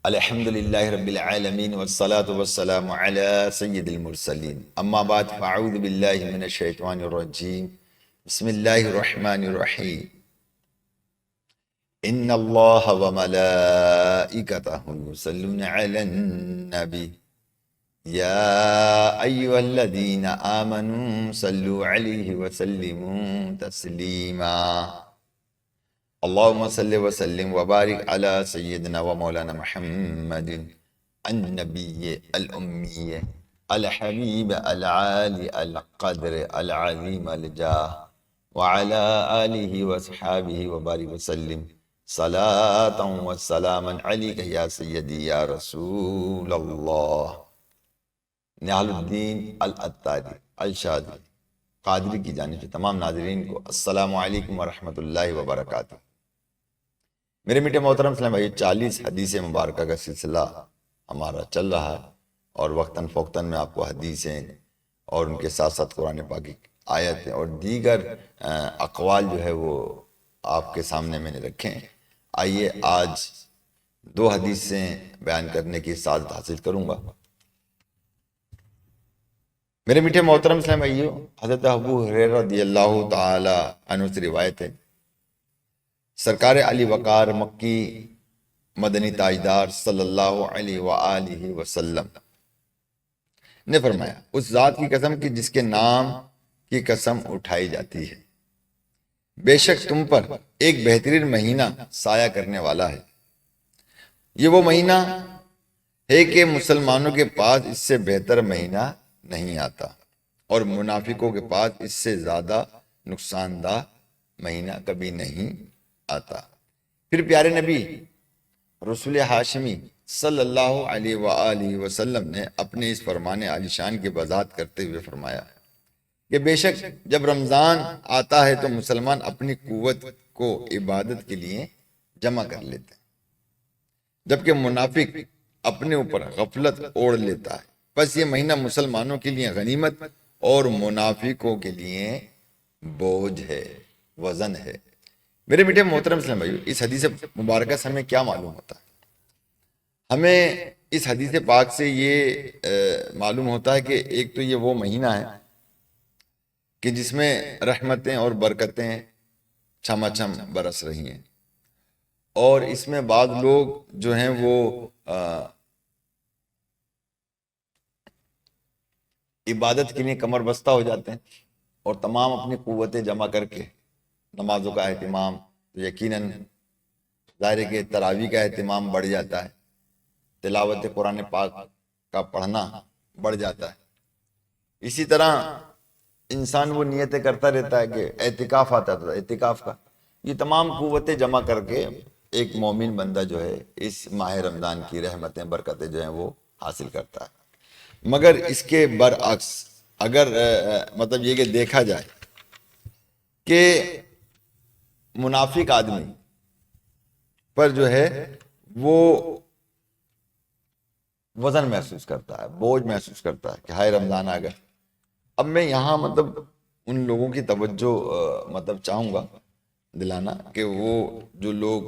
الحمد للہ رب العالمین والصلاة والسلام علی سید المرسلین اما بعد فاعوذ باللہ من الشیطان الرجیم بسم اللہ الرحمن الرحیم ان اللہ وملائکتہ یصلون علی النبی یا ایہا الذین آمنوا صلوا علیہ وسلموا تسلیما اللهم صل وسلم وبارك على سيدنا ومولانا محمد النبي الأمي الحبيب العالي القدر العظيم الجاه وعلى آله وصحابه وبارك وسلم صلاة وسلاما عليك يا سيدي يا رسول الله. نہال الدین العطاری الشاذلی قادری کی جانب سے تمام ناظرین کو السلام علیکم ورحمۃ اللہ وبرکاتہ. میرے میٹھے محترم اسلام بھائی، 40 حدیث مبارکہ کا سلسلہ ہمارا چل رہا ہے اور وقتاً فوقتاً میں آپ کو حدیثیں اور ان کے ساتھ ساتھ قرآن پاک کی آیتیں اور دیگر اقوال جو ہے وہ آپ کے سامنے میں نے رکھے ہیں. آئیے آج 2 حدیثیں بیان کرنے کی سعادت حاصل کروں گا. میرے میٹھے محترم اسلام بھائیو، حضرت ابو ہریرہ رضی اللہ تعالی عنہ سے روایت ہے، سرکار علی وقار مکی مدنی تاجدار صلی اللہ علیہ وآلہ وسلم نے فرمایا، اس ذات کی قسم کی جس کے نام کی قسم اٹھائی جاتی ہے، بے شک تم پر ایک بہترین مہینہ سایہ کرنے والا ہے. یہ وہ مہینہ ہے کہ مسلمانوں کے پاس اس سے بہتر مہینہ نہیں آتا اور منافقوں کے پاس اس سے زیادہ نقصان دہ مہینہ کبھی نہیں آتا. پھر پیارے نبی رسول ہاشمی صلی اللہ علیہ وآلہ وسلم نے اپنے اس فرمان عالی شان کی وضاحت کرتے ہوئے فرمایا کہ بے شک جب رمضان آتا ہے تو مسلمان اپنی قوت کو عبادت کے لیے جمع کر لیتے ہیں، جبکہ منافق اپنے اوپر غفلت اوڑھ لیتا ہے. بس یہ مہینہ مسلمانوں کے لیے غنیمت اور منافقوں کے لیے بوجھ ہے، وزن ہے. میرے میٹھے محترم اسلام بھائیو، اس حدیث مبارکہ سے ہمیں کیا معلوم ہوتا ہے؟ ہمیں اس حدیث پاک سے یہ معلوم ہوتا ہے کہ ایک تو یہ وہ مہینہ ہے کہ جس میں رحمتیں اور برکتیں چھما چھم برس رہی ہیں، اور اس میں بعض لوگ جو ہیں وہ عبادت کے لیے کمر بستہ ہو جاتے ہیں اور تمام اپنی قوتیں جمع کر کے نمازوں کا اہتمام، یقیناً ظاہر ہے کہ تراویح کا اہتمام بڑھ جاتا ہے، تلاوت قرآن پاک کا پڑھنا بڑھ جاتا ہے. اسی طرح انسان وہ نیتیں کرتا رہتا ہے کہ اعتکاف آتا تھا، اعتکاف کا یہ تمام قوتیں جمع کر کے ایک مومن بندہ جو ہے اس ماہ رمضان کی رحمتیں برکتیں جو ہیں وہ حاصل کرتا ہے. مگر اس کے برعکس اگر مطلب یہ کہ دیکھا جائے کہ منافق آدمی پر جو ہے وہ وزن محسوس کرتا ہے، بوجھ محسوس کرتا ہے کہ ہائے رمضان آ گیا. اب میں یہاں مطلب ان لوگوں کی توجہ مطلب چاہوں گا دلانا کہ وہ جو لوگ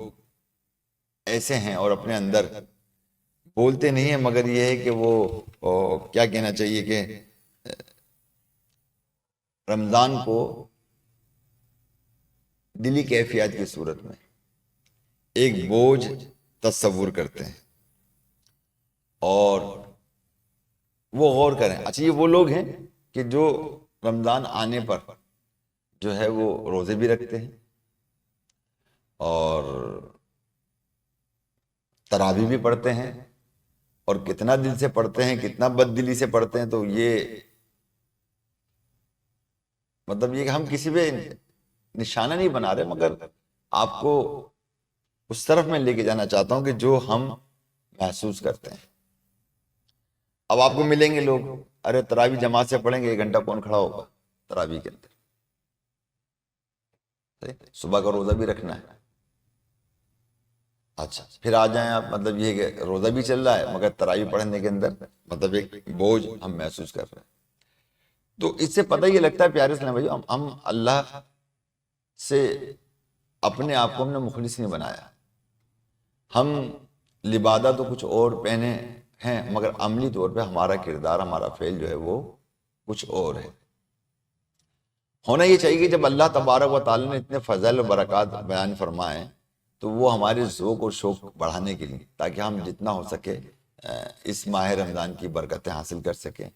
ایسے ہیں اور اپنے اندر بولتے نہیں ہیں، مگر یہ ہے کہ وہ کیا کہنا چاہیے کہ رمضان کو دلی کیفیات کی صورت میں ایک بوجھ تصور کرتے ہیں. اور وہ غور کریں، اچھا یہ وہ لوگ ہیں کہ جو رمضان آنے پر جو ہے وہ روزے بھی رکھتے ہیں اور تراویح بھی پڑھتے ہیں، اور کتنا دل سے پڑھتے ہیں، کتنا بد دلی سے پڑھتے ہیں. تو یہ مطلب یہ کہ ہم کسی پہ نشانہ نہیں بنا رہے، مگر آپ کو اس طرف میں لے کے جانا چاہتا ہوں کہ جو ہم محسوس کرتے ہیں. اب آپ کو ملیں گے لوگ، ارے تراویح جماعت سے پڑھیں گے، 1 گھنٹہ کون کھڑا ہوگا تراویح کے اندر؟ صبح کا روزہ بھی رکھنا ہے. اچھا پھر آ جائیں آپ، مطلب یہ کہ روزہ بھی چل رہا ہے مگر تراویح پڑھنے کے اندر مطلب ایک بوجھ ہم محسوس کر رہے ہیں. تو اس سے پتہ یہ لگتا ہے پیارے اسلام بھائیو، ہم اللہ سے اپنے آپ کو ہم نے مخلص نہیں بنایا. ہم لبادہ تو کچھ اور پہنے ہیں، مگر عملی طور پہ ہمارا کردار، ہمارا فعل جو ہے وہ کچھ اور ہے۔ ہونا یہ چاہیے کہ جب اللہ تبارک و تعالیٰ نے اتنے فضل و برکات بیان فرمائے تو وہ ہمارے ذوق اور شوق بڑھانے کے لیے، تاکہ ہم جتنا ہو سکے اس ماہ رمضان کی برکتیں حاصل کر سکیں،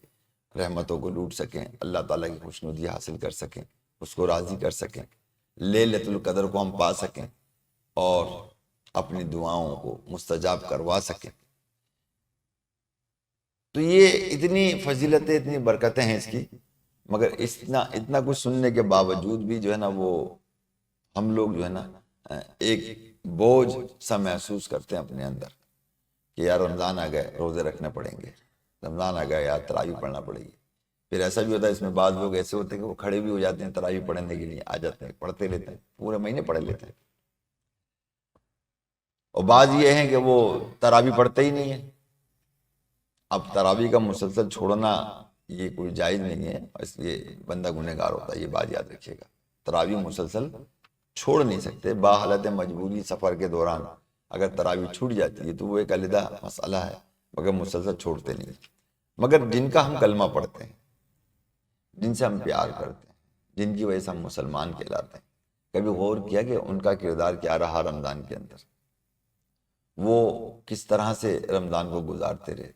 رحمتوں کو لوٹ سکیں، اللہ تعالیٰ کی خوشنودی حاصل کر سکیں، اس کو راضی کر سکیں، لیلۃ القدر کو ہم پا سکیں اور اپنی دعاؤں کو مستجاب کروا سکیں۔ تو یہ اتنی فضیلتیں، اتنی برکتیں ہیں اس کی، مگر اتنا کچھ سننے کے باوجود بھی جو ہے نا وہ ہم لوگ جو ہے نا ایک بوجھ سا محسوس کرتے ہیں اپنے اندر کہ یار رمضان آ گئے، روزے رکھنے پڑیں گے، رمضان آ گئے یار تراویح پڑھنا پڑے گی۔ پھر ایسا بھی ہوتا ہے اس میں بعض لوگ ایسے ہوتے ہیں کہ وہ کھڑے بھی ہو جاتے ہیں تراویح پڑھنے کے لیے، آ جاتے ہیں، پڑھتے لیتے ہیں، پورے مہینے پڑھ لیتے ہیں۔ اور بعض یہ ہیں کہ وہ تراویح پڑھتے ہی نہیں ہیں۔ اب تراویح کا مسلسل چھوڑنا یہ کوئی جائز نہیں ہے، اس لیے بندہ گنہگار ہوتا ہے، یہ بات یاد رکھیے گا۔ تراویح مسلسل چھوڑ نہیں سکتے، باحالت مجبوری سفر کے دوران اگر تراویح چھوٹ جاتی ہے تو وہ ایک علیحدہ مسئلہ ہے، مگر مسلسل چھوڑتے نہیں۔ مگر جن کا ہم کلمہ پڑھتے ہیں، جن سے ہم پیار کرتے ہیں، جن کی وجہ سے ہم مسلمان کہلاتے ہیں، کبھی غور کیا کہ ان کا کردار کیا رہا رمضان کے اندر؟ وہ کس طرح سے رمضان کو گزارتے رہے؟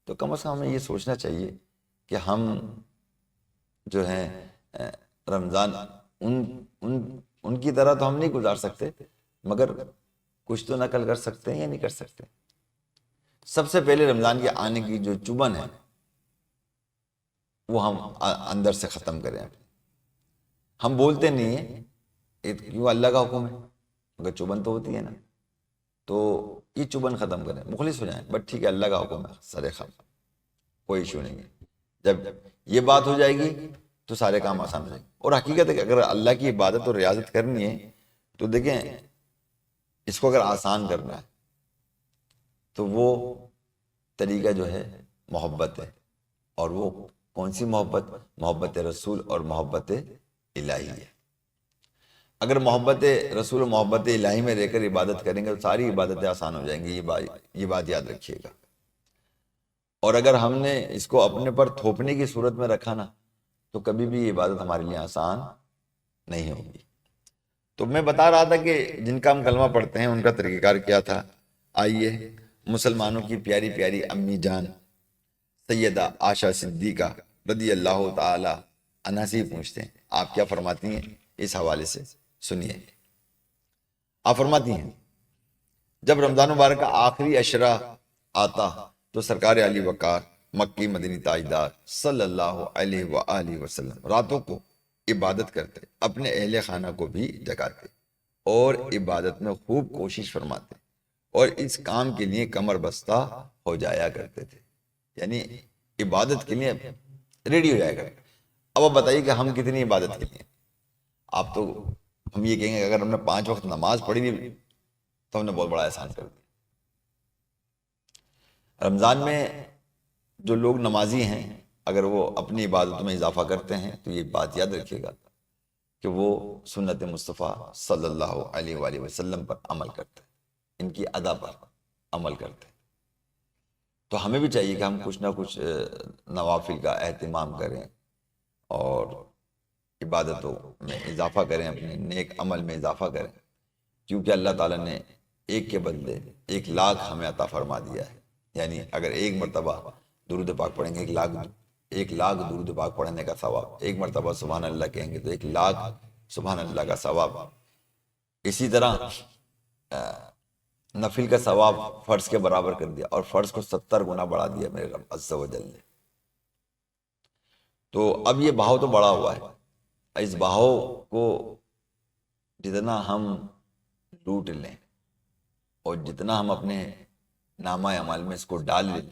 تو کم از کم ہمیں یہ سوچنا چاہیے کہ ہم جو ہیں رمضان ان کی طرح تو ہم نہیں گزار سکتے، مگر کچھ تو نقل کر سکتے ہیں یا نہیں کر سکتے۔ سب سے پہلے رمضان کے آنے کی جو چبھن ہے وہ ہم اندر سے ختم کریں۔ ہم بولتے نہیں ہیں کیوں، اللہ کا حکم ہے، مگر چبھن تو ہوتی ہے نا، تو یہ چبھن ختم کریں، مخلص ہو جائیں، بٹ ٹھیک ہے اللہ کا حکم ہے، سارے خام، کوئی ایشو نہیں ہے۔ جب یہ بات ہو جائے گی تو سارے کام آسان ہو جائیں گے۔ اور حقیقت ہے کہ اگر اللہ کی عبادت اور ریاضت کرنی ہے تو دیکھیں اس کو اگر آسان کرنا ہے تو وہ طریقہ جو ہے محبت ہے، اور وہ کون سی محبت؟ محبت رسول اور محبت الہی ہے۔ اگر محبت رسول و محبت الہی میں رہ کر عبادت کریں گے تو ساری عبادتیں آسان ہو جائیں گی، یہ بات یاد رکھیے گا۔ اور اگر ہم نے اس کو اپنے پر تھوپنے کی صورت میں رکھا نا تو کبھی بھی یہ عبادت ہمارے لیے آسان نہیں ہوگی۔ تو میں بتا رہا تھا کہ جن کا ہم کلمہ پڑھتے ہیں ان کا طریقہ کار کیا تھا۔ آئیے مسلمانوں کی پیاری پیاری امی جان سیدہ عائشہ صدیقہ رضی اللہ تعالی عنہا سے پوچھتے ہیں، آپ کیا فرماتی ہیں اس حوالے سے سنیے۔ آپ فرماتی ہیں جب رمضان مبارک کا آخری عشرہ آتا تو سرکار علی وقار مکی مدنی تاجدار صلی اللہ علیہ وآلہ وسلم راتوں کو عبادت کرتے، اپنے اہل خانہ کو بھی جگاتے اور عبادت میں خوب کوشش فرماتے، اور اس کام کے لیے کمر بستہ ہو جایا کرتے تھے، یعنی عبادت کے لیے ریڈی ہو جایا کرتے۔ اب آپ بتائیے کہ ہم کتنی عبادت کے لیے؟ آپ تو ہم یہ کہیں گے کہ اگر ہم نے 5 وقت نماز پڑھی بھی تو ہم نے بہت بڑا احسان کر دیا۔ رمضان میں جو لوگ نمازی ہیں اگر وہ اپنی عبادتوں میں اضافہ کرتے ہیں تو یہ بات یاد رکھیے گا کہ وہ سنت مصطفیٰ صلی اللہ علیہ وآلہ وسلم پر عمل کرتے ہیں، ان کی ادا پر عمل کرتے ہیں۔ تو ہمیں بھی چاہیے کہ ہم کچھ نہ کچھ نوافل کا اہتمام کریں اور عبادتوں میں اضافہ کریں، اپنے نیک عمل میں اضافہ کریں، کیونکہ اللہ تعالیٰ نے ایک کے بدلے 1,00,000 ہمیں عطا فرما دیا ہے۔ یعنی اگر ایک مرتبہ درود پاک پڑھیں گے 1,00,000 درود پاک پڑھنے کا ثواب، ایک مرتبہ سبحان اللہ کہیں گے تو 1,00,000 سبحان اللہ کا ثواب۔ اسی طرح نفل کا ثواب فرض کے برابر کر دیا، اور فرض کو 70 گنا بڑھا دیا میرے رب عز و جل نے۔ تو اب یہ بہاؤ تو بڑا ہوا ہے، اس بہاؤ کو جتنا ہم لوٹ لیں اور جتنا ہم اپنے نامہ اعمال میں اس کو ڈال لیں،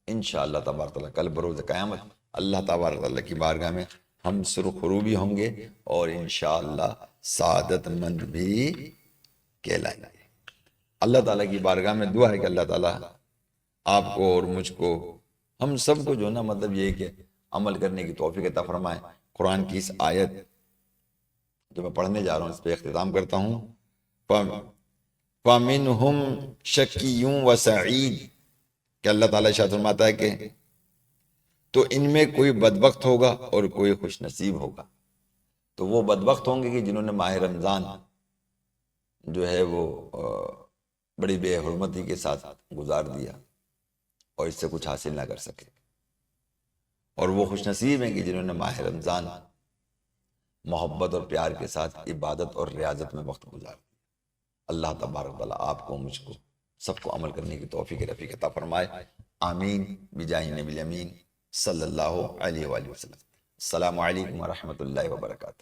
انشاءاللہ تبارک تعالیٰ کل بروز قیامت اللہ تبارک تعالیٰ کی بارگاہ میں ہم سرخرو بھی ہوں گے اور انشاءاللہ سعادت مند بھی کہلائیں گے۔ اللہ تعالیٰ کی بارگاہ میں دعا ہے کہ اللہ تعالیٰ آپ کو اور مجھ کو، ہم سب کو جو ہے نا مطلب یہ ہے کہ عمل کرنے کی توفیق عطا فرمائے۔ قرآن کی اس آیت جو میں پڑھنے جا رہا ہوں اس پہ اختتام کرتا ہوں۔ فَمِنْهُمْ شَقِيٌّ وَسَعِيدٌ کہ اللہ تعالیٰ ارشاد فرماتا ہے کہ تو ان میں کوئی بدبخت ہوگا اور کوئی خوش نصیب ہوگا۔ تو وہ بدبخت ہوں گے کہ جنہوں نے ماہ رمضان جو ہے وہ بڑی بے حرمتی کے ساتھ گزار دیا اور اس سے کچھ حاصل نہ کر سکے، اور وہ خوش نصیب ہیں کہ جنہوں نے ماہ رمضان محبت اور پیار کے ساتھ عبادت اور ریاضت میں وقت گزار دیا۔ اللہ تبارک و تعالیٰ آپ کو مجھ کو سب کو عمل کرنے کی توفیق رفیق عطا فرمائے، آمین بجاہ نبی الامین صلی اللہ علیہ وآلہ وسلم۔ السلام علیکم ورحمۃ اللہ وبرکاتہ۔